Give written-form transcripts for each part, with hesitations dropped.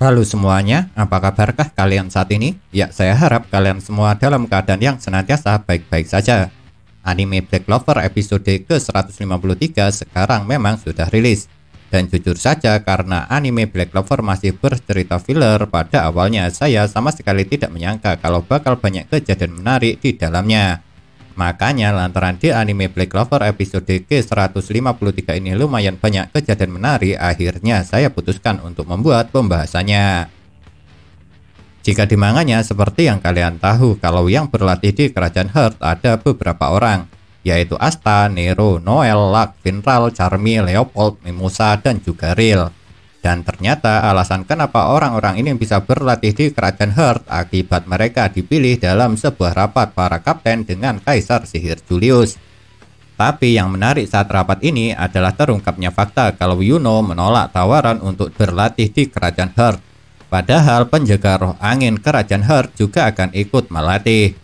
Halo semuanya, apa kabarkah kalian saat ini? Ya, saya harap kalian semua dalam keadaan yang senantiasa baik-baik saja. Anime Black Clover episode ke-153 sekarang memang sudah rilis. Dan jujur saja, karena anime Black Clover masih bercerita filler, pada awalnya saya sama sekali tidak menyangka kalau bakal banyak kejadian menarik di dalamnya. Makanya lantaran di anime Black Clover episode ke-153 ini lumayan banyak kejadian menarik, akhirnya saya putuskan untuk membuat pembahasannya. Jika di manganya seperti yang kalian tahu, kalau yang berlatih di Kerajaan Heart ada beberapa orang, yaitu Asta, Nero, Noel, Luck, Vinral, Charmy, Leopold, Mimosa, dan juga Real. Dan ternyata alasan kenapa orang-orang ini bisa berlatih di Kerajaan Heart akibat mereka dipilih dalam sebuah rapat para kapten dengan Kaisar Sihir Julius. Tapi yang menarik saat rapat ini adalah terungkapnya fakta kalau Yuno menolak tawaran untuk berlatih di Kerajaan Heart. Padahal penjaga roh angin Kerajaan Heart juga akan ikut melatih.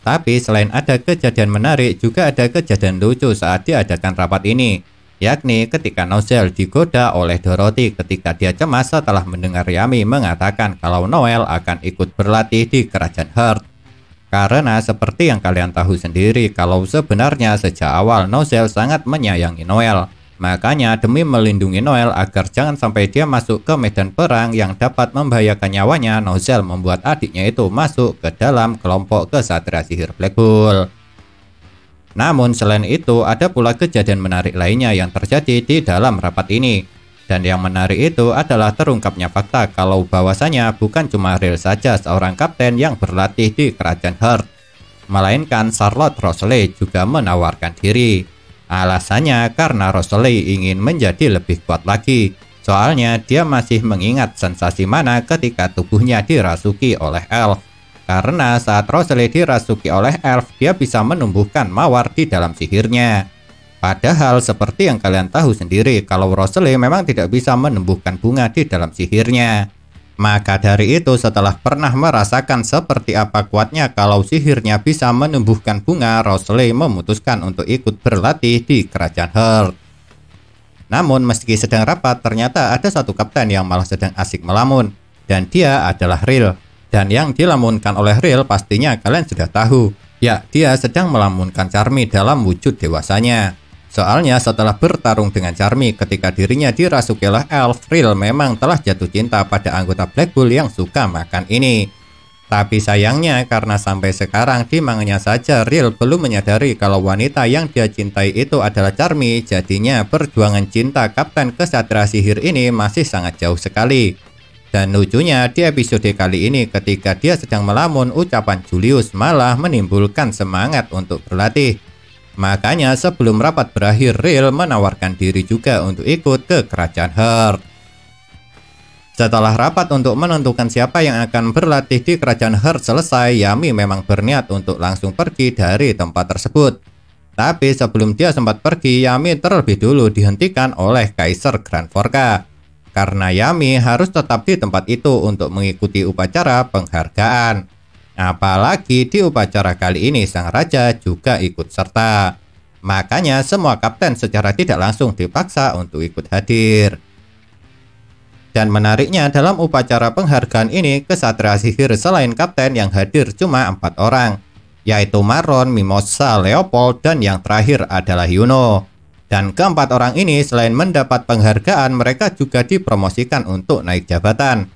Tapi selain ada kejadian menarik, juga ada kejadian lucu saat diadakan rapat ini. Yakni ketika Nozel digoda oleh Dorothy ketika dia cemas setelah mendengar Yami mengatakan kalau Noel akan ikut berlatih di Kerajaan Heart. Karena seperti yang kalian tahu sendiri kalau sebenarnya sejak awal Nozel sangat menyayangi Noel. Makanya demi melindungi Noel agar jangan sampai dia masuk ke medan perang yang dapat membahayakan nyawanya, Nozel membuat adiknya itu masuk ke dalam kelompok kesatria sihir Black Bull. Namun selain itu ada pula kejadian menarik lainnya yang terjadi di dalam rapat ini. Dan yang menarik itu adalah terungkapnya fakta kalau bahwasanya bukan cuma Real saja seorang kapten yang berlatih di Kerajaan Heart, melainkan Charlotte Rosalie juga menawarkan diri. Alasannya karena Rosalie ingin menjadi lebih kuat lagi. Soalnya dia masih mengingat sensasi mana ketika tubuhnya dirasuki oleh elf. Karena saat Rosalie dirasuki oleh elf, dia bisa menumbuhkan mawar di dalam sihirnya. Padahal seperti yang kalian tahu sendiri, kalau Rosalie memang tidak bisa menumbuhkan bunga di dalam sihirnya. Maka dari itu setelah pernah merasakan seperti apa kuatnya kalau sihirnya bisa menumbuhkan bunga, Rosalie memutuskan untuk ikut berlatih di Kerajaan Heart. Namun meski sedang rapat, ternyata ada satu kapten yang malah sedang asik melamun. Dan dia adalah Real. Dan yang dilamunkan oleh Real pastinya kalian sudah tahu. Ya, dia sedang melamunkan Charmy dalam wujud dewasanya. Soalnya setelah bertarung dengan Charmy ketika dirinya dirasuki oleh elf, Real memang telah jatuh cinta pada anggota Black Bull yang suka makan ini. Tapi sayangnya karena sampai sekarang di manganya saja Real belum menyadari kalau wanita yang dia cintai itu adalah Charmy. Jadinya perjuangan cinta Kapten Kesatria Sihir ini masih sangat jauh sekali. Dan lucunya di episode kali ini ketika dia sedang melamun, ucapan Julius malah menimbulkan semangat untuk berlatih. Makanya sebelum rapat berakhir, Real menawarkan diri juga untuk ikut ke Kerajaan Heart. Setelah rapat untuk menentukan siapa yang akan berlatih di Kerajaan Heart selesai, Yami memang berniat untuk langsung pergi dari tempat tersebut. Tapi sebelum dia sempat pergi, Yami terlebih dulu dihentikan oleh Kaisar Grand Forka. Karena Yami harus tetap di tempat itu untuk mengikuti upacara penghargaan. Apalagi di upacara kali ini sang raja juga ikut serta. Makanya semua kapten secara tidak langsung dipaksa untuk ikut hadir. Dan menariknya dalam upacara penghargaan ini, kesatria sihir selain kapten yang hadir cuma 4 orang, yaitu Maron, Mimosa, Leopold, dan yang terakhir adalah Yuno. Dan keempat orang ini selain mendapat penghargaan, mereka juga dipromosikan untuk naik jabatan.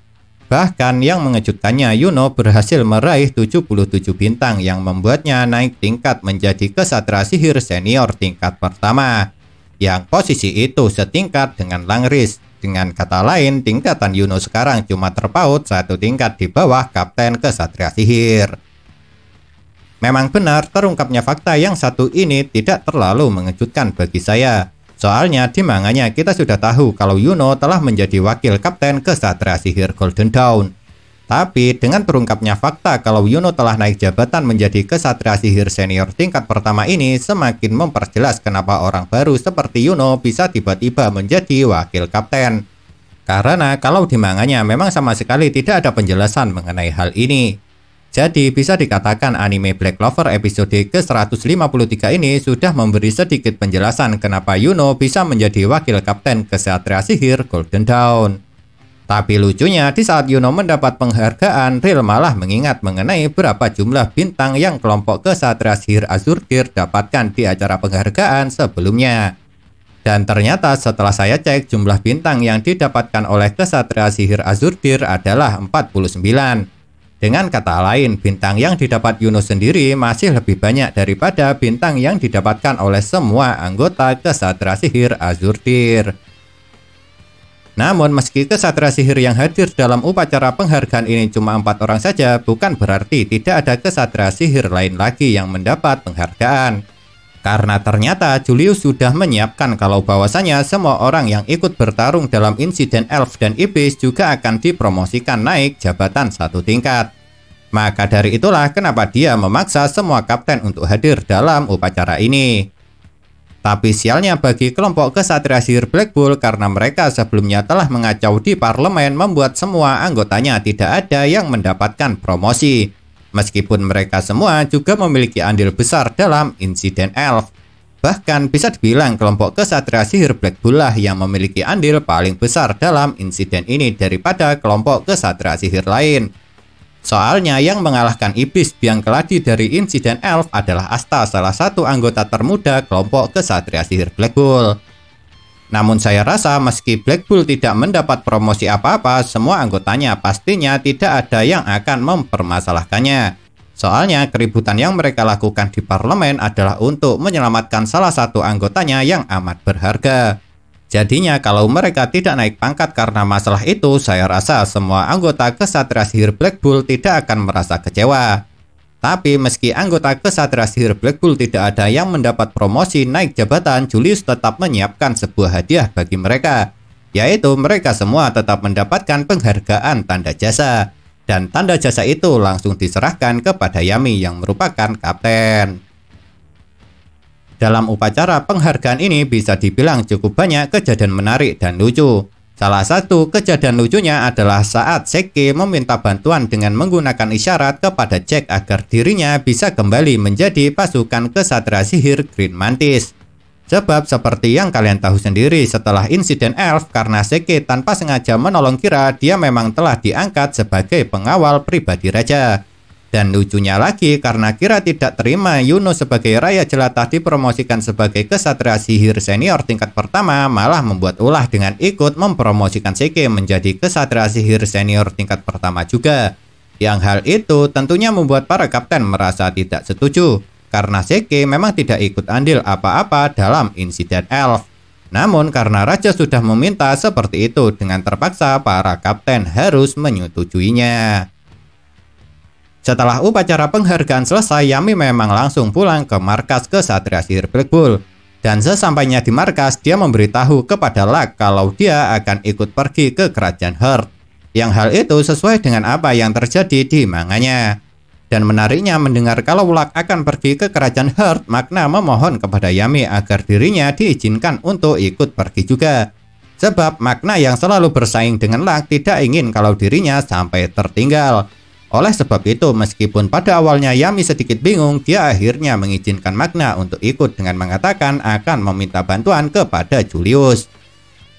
Bahkan yang mengejutkannya, Yuno berhasil meraih 77 bintang yang membuatnya naik tingkat menjadi kesatria sihir senior tingkat pertama. Yang posisi itu setingkat dengan Langris. Dengan kata lain, tingkatan Yuno sekarang cuma terpaut 1 tingkat di bawah Kapten Kesatria Sihir. Memang benar terungkapnya fakta yang satu ini tidak terlalu mengejutkan bagi saya. Soalnya di manganya kita sudah tahu kalau Yuno telah menjadi wakil kapten Kesatria Sihir Golden Dawn. Tapi dengan terungkapnya fakta kalau Yuno telah naik jabatan menjadi Kesatria Sihir senior tingkat pertama ini semakin memperjelas kenapa orang baru seperti Yuno bisa tiba-tiba menjadi wakil kapten. Karena kalau di manganya memang sama sekali tidak ada penjelasan mengenai hal ini. Jadi bisa dikatakan anime Black Clover episode ke-153 ini sudah memberi sedikit penjelasan kenapa Yuno bisa menjadi wakil kapten Kesatria Sihir Golden Dawn. Tapi lucunya, di saat Yuno mendapat penghargaan, Real malah mengingat mengenai berapa jumlah bintang yang kelompok Kesatria Sihir Azurdir dapatkan di acara penghargaan sebelumnya. Dan ternyata setelah saya cek, jumlah bintang yang didapatkan oleh Kesatria Sihir Azurdir adalah 49. Dengan kata lain, bintang yang didapat Yuno sendiri masih lebih banyak daripada bintang yang didapatkan oleh semua anggota Kesatria Sihir Azurdir. Namun meski Kesatria Sihir yang hadir dalam upacara penghargaan ini cuma 4 orang saja, bukan berarti tidak ada Kesatria Sihir lain lagi yang mendapat penghargaan. Karena ternyata Julius sudah menyiapkan kalau bahwasanya semua orang yang ikut bertarung dalam insiden Elf dan Iblis juga akan dipromosikan naik jabatan 1 tingkat. Maka dari itulah kenapa dia memaksa semua kapten untuk hadir dalam upacara ini. Tapi sialnya bagi kelompok Kesatria Sihir Black Bull, karena mereka sebelumnya telah mengacau di parlemen membuat semua anggotanya tidak ada yang mendapatkan promosi. Meskipun mereka semua juga memiliki andil besar dalam insiden Elf. Bahkan bisa dibilang kelompok Kesatria Sihir Black Bull lah yang memiliki andil paling besar dalam insiden ini daripada kelompok Kesatria Sihir lain. Soalnya yang mengalahkan Iblis biang keladi dari insiden Elf adalah Asta, salah satu anggota termuda kelompok Kesatria Sihir Black Bull. Namun saya rasa meski Black Bull tidak mendapat promosi apa-apa, semua anggotanya pastinya tidak ada yang akan mempermasalahkannya. Soalnya keributan yang mereka lakukan di parlemen adalah untuk menyelamatkan salah satu anggotanya yang amat berharga. Jadinya kalau mereka tidak naik pangkat karena masalah itu, saya rasa semua anggota Kesatria Sihir Black Bull tidak akan merasa kecewa. Tapi meski anggota Kesatria Sihir Black Bull tidak ada yang mendapat promosi naik jabatan, Julius tetap menyiapkan sebuah hadiah bagi mereka, yaitu mereka semua tetap mendapatkan penghargaan tanda jasa. Dan tanda jasa itu langsung diserahkan kepada Yami yang merupakan kapten. Dalam upacara penghargaan ini bisa dibilang cukup banyak kejadian menarik dan lucu. Salah satu kejadian lucunya adalah saat Seke meminta bantuan dengan menggunakan isyarat kepada Jack agar dirinya bisa kembali menjadi pasukan Kesatria Sihir Green Mantis. Sebab seperti yang kalian tahu sendiri, setelah insiden Elf, karena Seke tanpa sengaja menolong Kira, dia memang telah diangkat sebagai pengawal pribadi raja. Dan lucunya lagi, karena Kira tidak terima Yuno sebagai Raya Jelata dipromosikan sebagai Kesatria Sihir Senior tingkat pertama, malah membuat ulah dengan ikut mempromosikan Seke menjadi Kesatria Sihir Senior tingkat pertama juga. Yang hal itu tentunya membuat para kapten merasa tidak setuju, karena Seke memang tidak ikut andil apa-apa dalam insiden Elf. Namun karena Raja sudah meminta seperti itu, dengan terpaksa para kapten harus menyetujuinya. Setelah upacara penghargaan selesai, Yami memang langsung pulang ke markas Kesatria Sihir Black Bull. Dan sesampainya di markas, dia memberitahu kepada Luck kalau dia akan ikut pergi ke kerajaan Heart. Yang hal itu sesuai dengan apa yang terjadi di manganya. Dan menariknya mendengar kalau Luck akan pergi ke kerajaan Heart, Magna memohon kepada Yami agar dirinya diizinkan untuk ikut pergi juga. Sebab Magna yang selalu bersaing dengan Luck tidak ingin kalau dirinya sampai tertinggal. Oleh sebab itu, meskipun pada awalnya Yami sedikit bingung, dia akhirnya mengizinkan Magna untuk ikut dengan mengatakan akan meminta bantuan kepada Julius.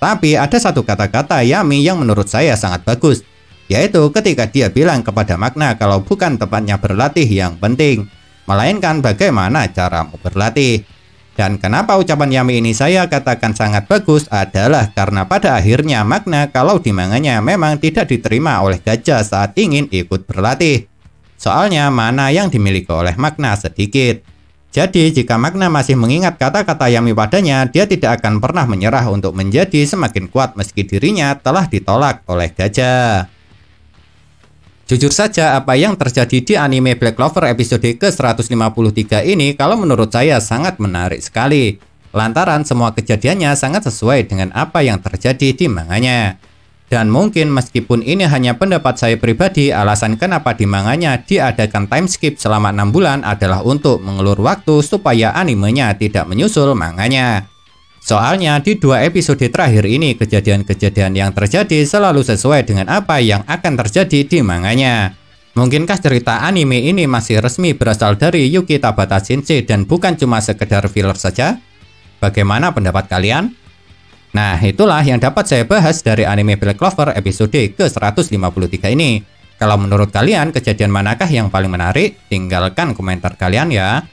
Tapi ada satu kata-kata Yami yang menurut saya sangat bagus, yaitu ketika dia bilang kepada Magna kalau bukan tempatnya berlatih yang penting, melainkan bagaimana caramu berlatih. Dan kenapa ucapan Yami ini saya katakan sangat bagus adalah karena pada akhirnya Magna kalau di manganya memang tidak diterima oleh gajah saat ingin ikut berlatih. Soalnya mana yang dimiliki oleh Magna sedikit. Jadi jika Magna masih mengingat kata-kata Yami padanya, dia tidak akan pernah menyerah untuk menjadi semakin kuat meski dirinya telah ditolak oleh gajah. Jujur saja, apa yang terjadi di anime Black Clover episode ke-153 ini kalau menurut saya sangat menarik sekali. Lantaran semua kejadiannya sangat sesuai dengan apa yang terjadi di manganya. Dan mungkin meskipun ini hanya pendapat saya pribadi, alasan kenapa di manganya diadakan time skip selama 6 bulan adalah untuk mengulur waktu supaya animenya tidak menyusul manganya. Soalnya di 2 episode terakhir ini kejadian-kejadian yang terjadi selalu sesuai dengan apa yang akan terjadi di manganya. Mungkinkah cerita anime ini masih resmi berasal dari Yuki Tabata Sensei dan bukan cuma sekedar filler saja? Bagaimana pendapat kalian? Nah, itulah yang dapat saya bahas dari anime Black Clover episode ke-153 ini. Kalau menurut kalian, kejadian manakah yang paling menarik? Tinggalkan komentar kalian ya.